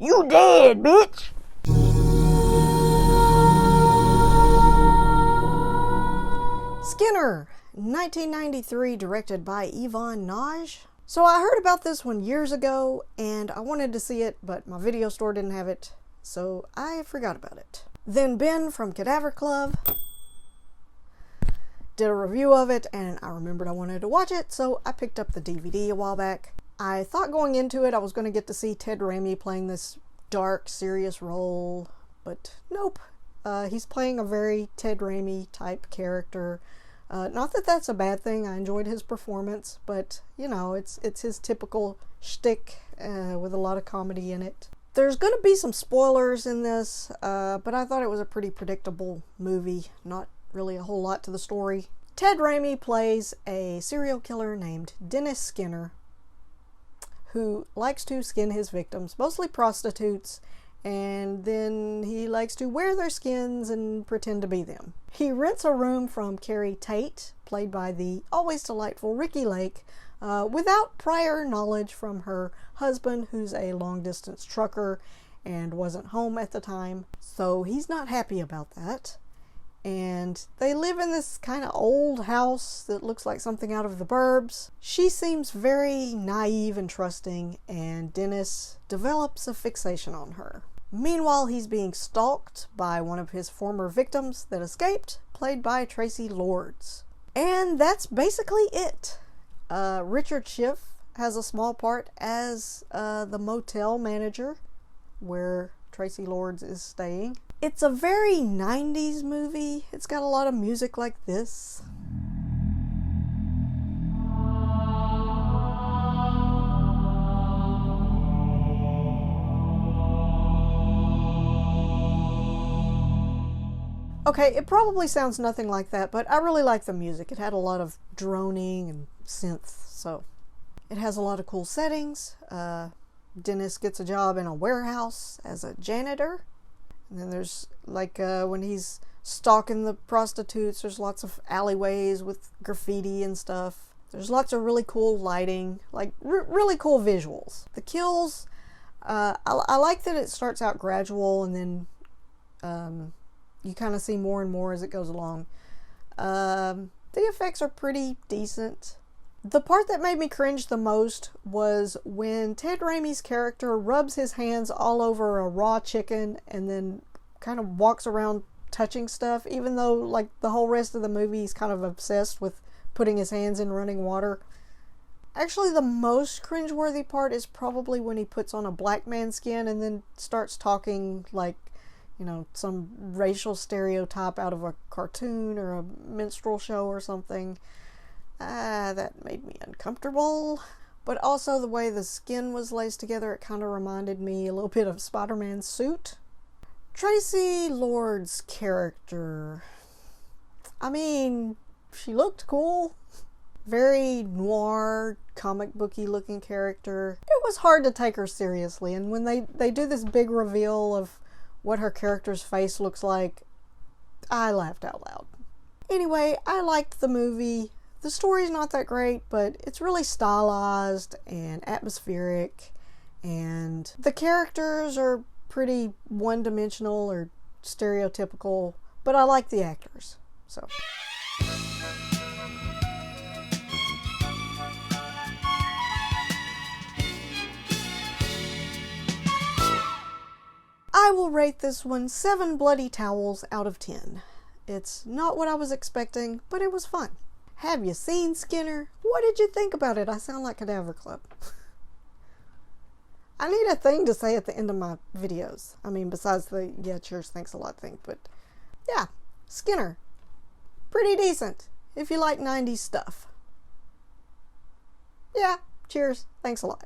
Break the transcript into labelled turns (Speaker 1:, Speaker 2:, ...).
Speaker 1: You dead, bitch! Skinner, 1993, directed by Yvonne Nagy. So I heard about this one years ago, and I wanted to see it, but my video store didn't have it, so I forgot about it. Then Ben from Cadaver Club did a review of it, and I remembered I wanted to watch it, so I picked up the DVD a while back. I thought going into it I was going to get to see Ted Raimi playing this dark, serious role, but nope. He's playing a very Ted Raimi type character. Not that that's a bad thing. I enjoyed his performance, but you know, it's his typical shtick with a lot of comedy in it. There's going to be some spoilers in this, but I thought it was a pretty predictable movie. Not really a whole lot to the story. Ted Raimi plays a serial killer named Dennis Skinner, who likes to skin his victims, mostly prostitutes, and then he likes to wear their skins and pretend to be them. He rents a room from Carrie Tate, played by the always delightful Ricki Lake, without prior knowledge from her husband, who's a long-distance trucker and wasn't home at the time. So he's not happy about that. And they live in this kind of old house that looks like something out of the Burbs. She seems very naive and trusting, and Dennis develops a fixation on her. Meanwhile, he's being stalked by one of his former victims that escaped, played by Traci Lords. And that's basically it. Richard Schiff has a small part as the motel manager where Traci Lords is staying. It's a very 90s movie. It's got a lot of music like this. Okay, it probably sounds nothing like that, but I really like the music. It had a lot of droning and synth, so it has a lot of cool settings. Dennis gets a job in a warehouse as a janitor. And then there's, like, when he's stalking the prostitutes, there's lots of alleyways with graffiti and stuff. There's lots of really cool lighting, like, really cool visuals. The kills, I like that it starts out gradual and then you kind of see more and more as it goes along. The effects are pretty decent. The part that made me cringe the most was when Ted Raimi's character rubs his hands all over a raw chicken and then kind of walks around touching stuff, even though, like, the whole rest of the movie he's kind of obsessed with putting his hands in running water. Actually, the most cringeworthy part is probably when he puts on a black man's skin and then starts talking like, you know, some racial stereotype out of a cartoon or a minstrel show or something. That made me uncomfortable. But also the way the skin was laced together, it kind of reminded me a little bit of Spider-Man's suit. Traci Lords' character, I mean, she looked cool. Very noir, comic booky looking character. It was hard to take her seriously, and when they do this big reveal of what her character's face looks like, I laughed out loud. Anyway, I liked the movie. The story's not that great, but it's really stylized and atmospheric, and the characters are pretty one-dimensional or stereotypical, but I like the actors, so. I will rate this one 7 bloody towels out of 10. It's not what I was expecting, but it was fun. Have you seen Skinner? What did you think about it? I sound like Cadaver Club. I need a thing to say at the end of my videos. I mean, besides the, yeah, cheers, thanks a lot thing. But, yeah, Skinner. Pretty decent, if you like 90s stuff. Yeah, cheers, thanks a lot.